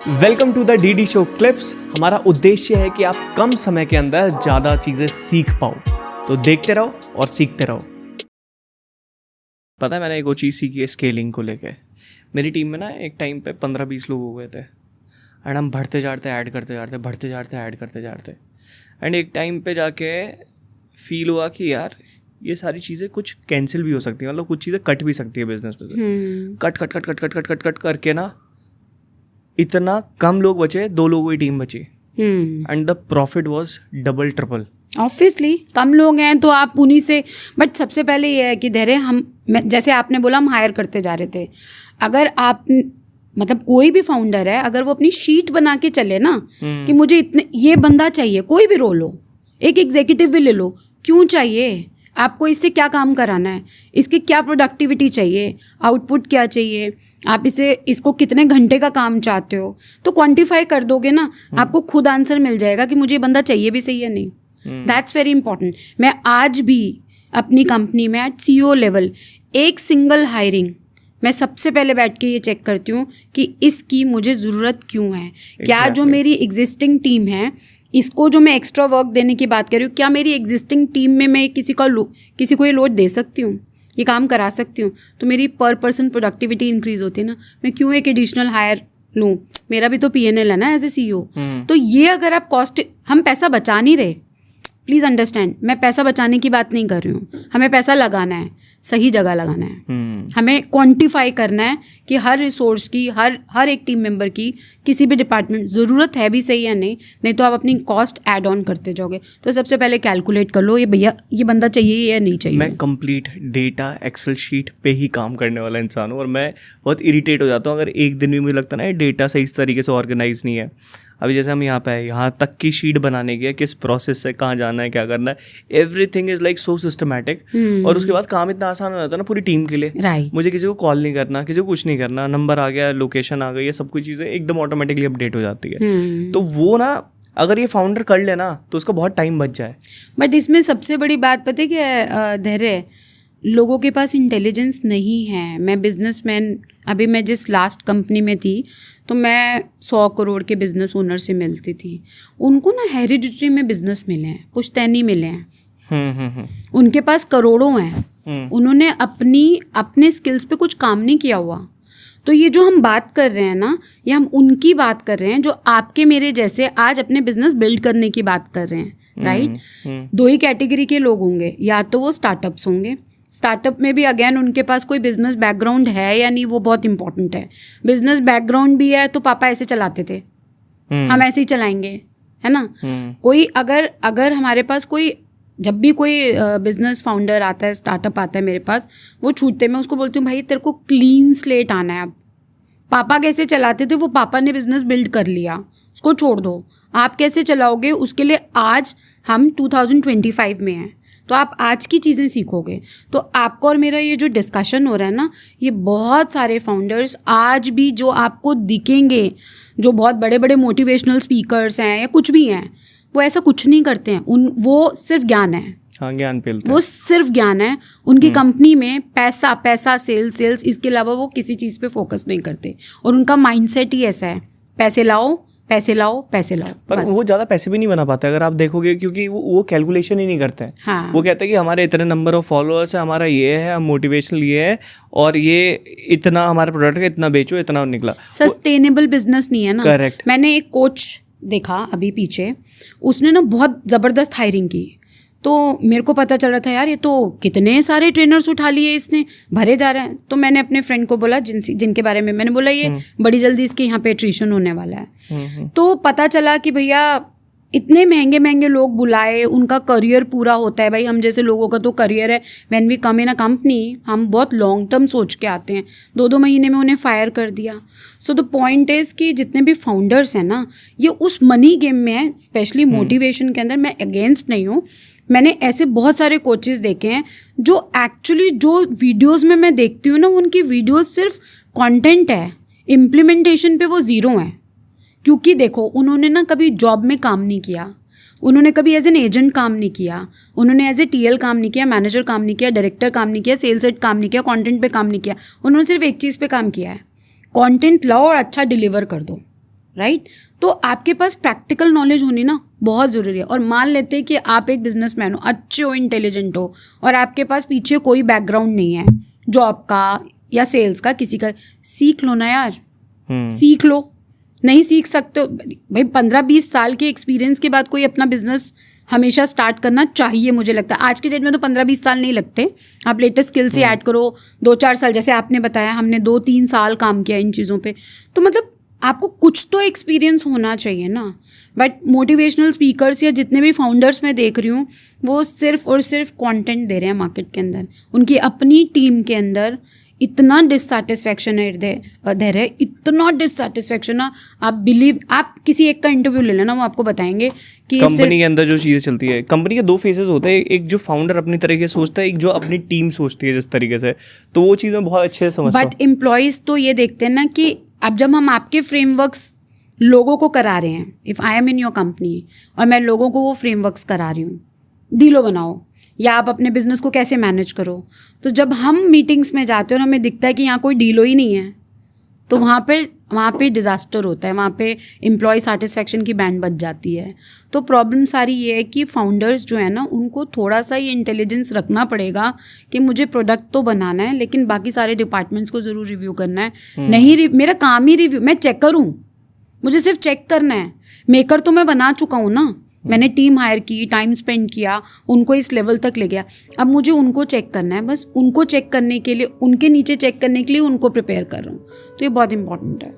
Welcome to the DD show clips. हमारा उद्देश्य है कि आप कम समय के अंदर ज़्यादा चीज़ें सीख पाओ, तो देखते रहो और सीखते रहो। पता है मैंने एक वो चीज़ सीखी है स्केलिंग को लेके। मेरी टीम में ना एक टाइम पे 15-20 लोग हो गए थे एंड हम बढ़ते जाते ऐड करते जाते बढ़ते जाते ऐड करते जाते एंड एक टाइम पे जाके फील हुआ कि यार ये सारी चीज़ें कुछ कैंसिल भी हो सकती है, मतलब कुछ चीज़ें कट भी सकती है बिजनेस में। Cut cut cut cut cut cut cut cut करके ना इतना कम लोग बचे, 2 लोगों की टीम बची and the profit was double triple. Obviously कम लोग हैं तो आप उन्हीं से, बट सबसे पहले ये है कि धैर्य जैसे आपने बोला हम हायर करते जा रहे थे। अगर आप मतलब कोई भी फाउंडर है, अगर वो अपनी शीट बना के चले ना कि मुझे इतने ये बंदा चाहिए, कोई भी रोल हो, एक एग्जीक्यूटिव भी ले लो, क्यों चाहिए आपको, इससे क्या काम कराना है, इसकी क्या प्रोडक्टिविटी चाहिए, आउटपुट क्या चाहिए, आप इसको कितने घंटे का काम चाहते हो, तो क्वांटिफाई कर दोगे ना, आपको खुद आंसर मिल जाएगा कि मुझे ये बंदा चाहिए भी सही है नहीं। That's very important. मैं आज भी अपनी कंपनी में एट CEO लेवल एक सिंगल हायरिंग मैं सबसे पहले बैठ के ये चेक करती हूँ कि इसकी मुझे ज़रूरत क्यों है। क्या जो मेरी एग्जिस्टिंग टीम है, इसको जो मैं एक्स्ट्रा वर्क देने की बात कर रही हूँ, क्या मेरी एग्जिस्टिंग टीम में मैं किसी को ये लोड दे सकती हूँ, ये काम करा सकती हूँ, तो मेरी पर पर्सन प्रोडक्टिविटी इंक्रीज होती है ना। मैं क्यों एक एडिशनल हायर लूँ, मेरा भी तो PNL है ना एज ए CEO। तो ये अगर आप कॉस्ट, हम पैसा बचा नहीं रहे, प्लीज़ अंडरस्टैंड, मैं पैसा बचाने की बात नहीं कर रही हूँ, हमें पैसा लगाना है, सही जगह लगाना है। हमें क्वांटिफाई करना है कि हर रिसोर्स की, हर एक टीम मेंबर की, किसी भी डिपार्टमेंट ज़रूरत है भी सही या नहीं तो आप अपनी कॉस्ट ऐड ऑन करते जाओगे। तो सबसे पहले कैलकुलेट कर लो, ये भैया ये बंदा चाहिए या नहीं चाहिए। मैं कंप्लीट डेटा एक्सेल शीट पे ही काम करने वाला इंसान हूँ और मैं बहुत इरिटेट हो जाता हूँ अगर एक दिन भी मुझे लगता है ना डेटा सही तरीके से ऑर्गेनाइज नहीं है। अभी जैसे हम यहाँ पे है, यहाँ तक की शीट बनाने की है, किस प्रोसेस से कहाँ जाना है, क्या करना है, everything is like so systematic. और उसके बाद काम इतना आसान हो जाता है ना पूरी टीम के लिए। मुझे किसी को कॉल नहीं करना, किसी को कुछ नहीं करना, नंबर आ गया, लोकेशन आ गई, ये सब कुछ चीज़ें एकदम ऑटोमेटिकली अपडेट हो जाती है। तो वो ना अगर ये फाउंडर कर लेना तो उसका बहुत टाइम बच जाए। बट इसमें सबसे बड़ी बात पता है क्या है धैर्य, लोगों के पास इंटेलिजेंस नहीं है। मैं बिजनेसमैन, अभी मैं जिस लास्ट कंपनी में थी तो मैं 100 करोड़ के बिजनेस ओनर से मिलती थी। उनको ना हेरिडिटरी में बिजनेस मिले हैं, पुश्तैनी मिले हैं। उनके पास करोड़ों हैं, उन्होंने अपने स्किल्स पे कुछ काम नहीं किया हुआ। तो ये जो हम बात कर रहे हैं ना, ये हम उनकी बात कर रहे हैं जो आपके मेरे जैसे आज अपने बिजनेस बिल्ड करने की बात कर रहे हैं, राइट। 2 ही कैटेगरी के लोग होंगे, या तो वो स्टार्टअप्स होंगे। स्टार्टअप में भी अगेन उनके पास कोई बिजनेस बैकग्राउंड है या नहीं, वो बहुत इंपॉर्टेंट है। बिजनेस बैकग्राउंड भी है तो पापा ऐसे चलाते थे, हम ऐसे ही चलाएंगे, है ना। कोई अगर हमारे पास कोई, जब भी कोई बिजनेस फाउंडर आता है, स्टार्टअप आता है मेरे पास, वो छूटते मैं उसको बोलती हूँ भाई तेरे को क्लीन स्लेट आना है। अब पापा कैसे चलाते थे, वो पापा ने बिजनेस बिल्ड कर लिया, उसको छोड़ दो। आप कैसे चलाओगे, उसके लिए आज हम 2025 में हैं, तो आप आज की चीज़ें सीखोगे। तो आपको और मेरा ये जो डिस्कशन हो रहा है ना, ये बहुत सारे फाउंडर्स आज भी जो आपको दिखेंगे, जो बहुत बड़े बड़े मोटिवेशनल स्पीकर्स हैं या कुछ भी हैं, वो ऐसा कुछ नहीं करते हैं। वो सिर्फ ज्ञान है। हाँ, ज्ञान पेलते हैं। वो सिर्फ ज्ञान है। उनकी कंपनी में पैसा सेल्स, इसके अलावा वो किसी चीज़ पे फोकस नहीं करते। और उनका माइंडसेट ही ऐसा है, पैसे लाओ। पर वो ज़्यादा पैसे भी नहीं बना पाते अगर आप देखोगे, क्योंकि वो कैलकुलेशन ही नहीं करते हैं। हाँ। वो कहते हैं कि हमारे इतने नंबर ऑफ फॉलोअर्स है, हमारा ये है, मोटिवेशनल ये है, और ये इतना हमारे प्रोडक्ट का इतना बेचो, इतना निकला। सस्टेनेबल बिजनेस नहीं है ना। करेक्ट। मैंने एक कोच देखा अभी पीछे, उसने ना बहुत ज़बरदस्त हायरिंग की, तो मेरे को पता चल रहा था यार ये तो कितने सारे ट्रेनर्स उठा लिए इसने, भरे जा रहे हैं। तो मैंने अपने फ्रेंड को बोला जिनके बारे में मैंने बोला ये बड़ी जल्दी इसके यहाँ पे एट्रिशन होने वाला है। तो पता चला कि भैया इतने महंगे महंगे लोग बुलाए, उनका करियर पूरा होता है। भाई हम जैसे लोगों का तो करियर है, when we come in a company, हम बहुत लॉन्ग टर्म सोच के आते हैं। 2-2 महीने में उन्हें फायर कर दिया। सो द पॉइंट इज़ कि जितने भी फाउंडर्स हैं ना, ये उस मनी गेम में है, स्पेशली मोटिवेशन के अंदर। मैं अगेंस्ट नहीं हूँ, मैंने ऐसे बहुत सारे कोचेस देखे हैं जो एक्चुअली, जो वीडियोस में मैं देखती हूँ ना, उनकी वीडियोस सिर्फ कंटेंट है, इम्प्लीमेंटेशन पे वो ज़ीरो है। क्योंकि देखो उन्होंने ना कभी जॉब में काम नहीं किया, उन्होंने कभी एज एन एजेंट काम नहीं किया, उन्होंने एज ए TL काम नहीं किया, मैनेजर काम नहीं किया, डायरेक्टर काम नहीं किया, सेल्स हेड काम नहीं किया, कंटेंट पे काम नहीं किया। उन्होंने सिर्फ एक चीज़ पे काम किया है, कंटेंट लाओ और अच्छा डिलीवर कर दो। राइट। तो आपके पास प्रैक्टिकल नॉलेज होनी ना बहुत ज़रूरी है। और मान लेते हैं कि आप एक बिजनेसमैन हो, अच्छे हो, इंटेलिजेंट हो, और आपके पास पीछे कोई बैकग्राउंड नहीं है जॉब का या सेल्स का, किसी का, सीख लो ना यार, सीख लो। नहीं सीख सकते हो भाई, 15-20 साल के एक्सपीरियंस के बाद कोई अपना बिजनेस हमेशा स्टार्ट करना चाहिए, मुझे लगता है। आज के डेट में तो 15-20 साल नहीं लगते, आप लेटेस्ट स्किल से ऐड करो 2-4 साल, जैसे आपने बताया हमने 2-3 साल काम किया इन चीज़ों पे, तो मतलब आपको कुछ तो एक्सपीरियंस होना चाहिए ना। बट मोटिवेशनल स्पीकर्स या जितने भी फाउंडर्स मैं देख रही हूँ, वो सिर्फ और सिर्फ कंटेंट दे रहे हैं मार्केट के अंदर। उनकी अपनी टीम के अंदर इतना डिससेटिस्फैक्शन है है इतना डिससेटिस्फैक्शन ना, आप किसी एक का इंटरव्यू ले लेना, वो आपको बताएंगे कि कंपनी के अंदर जो चीज़ें चलती है, कंपनी के 2 फेजेस होते हैं, एक जो फाउंडर अपनी तरीके से सोचता है, एक जो अपनी टीम सोचती है जिस तरीके से, तो वो चीज़ मैं बहुत अच्छे से समझता हूँ। बट एम्प्लॉयज़ तो ये देखते हैं ना कि अब जब हम आपके फ्रेमवर्क्स लोगों को करा रहे हैं, if I am in your company और मैं लोगों को वो फ्रेमवर्क्स करा रही हूँ, डीलो बनाओ या आप अपने बिजनेस को कैसे मैनेज करो, तो जब हम मीटिंग्स में जाते हैं और हमें दिखता है कि यहाँ कोई डीलो ही नहीं है, तो वहाँ पे डिज़ास्टर होता है, वहाँ पे एम्प्लॉय सेटिस्फेक्शन की बैंड बज जाती है। तो प्रॉब्लम सारी ये है कि फाउंडर्स जो है ना, उनको थोड़ा सा ये इंटेलिजेंस रखना पड़ेगा कि मुझे प्रोडक्ट तो बनाना है, लेकिन बाकी सारे डिपार्टमेंट्स को ज़रूर रिव्यू करना है। नहीं, मेरा काम ही रिव्यू, मैं चेकर हूँ, मुझे सिर्फ चेक करना है। मेकर तो मैं बना चुका हूँ ना, मैंने टीम हायर की, टाइम स्पेंड किया, उनको इस लेवल तक ले गया, अब मुझे उनको चेक करना है। बस उनको चेक करने के लिए, उनके नीचे चेक करने के लिए उनको प्रिपेयर कर रहा हूँ, तो ये बहुत इंपॉर्टेंट है।